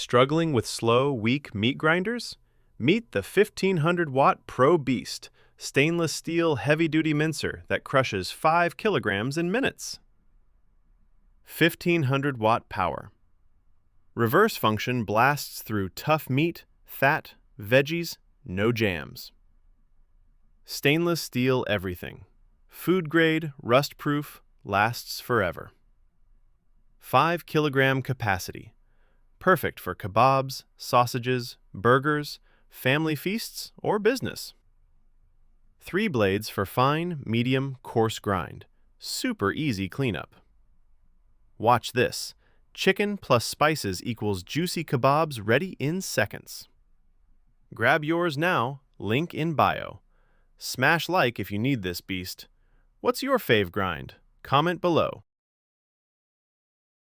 Struggling with slow, weak meat grinders? Meet the 1500-watt Pro Beast, stainless steel heavy-duty mincer that crushes 5 kilograms in minutes. 1500-watt power. Reverse function blasts through tough meat, fat, veggies, no jams. Stainless steel everything. Food grade, rust-proof, lasts forever. 5 kilogram capacity. Perfect for kebabs, sausages, burgers, family feasts, or business. 3 blades for fine, medium, coarse grind. Super easy cleanup. Watch this. Chicken plus spices equals juicy kebabs ready in seconds. Grab yours now, link in bio. Smash like if you need this beast. What's your fave grind? Comment below.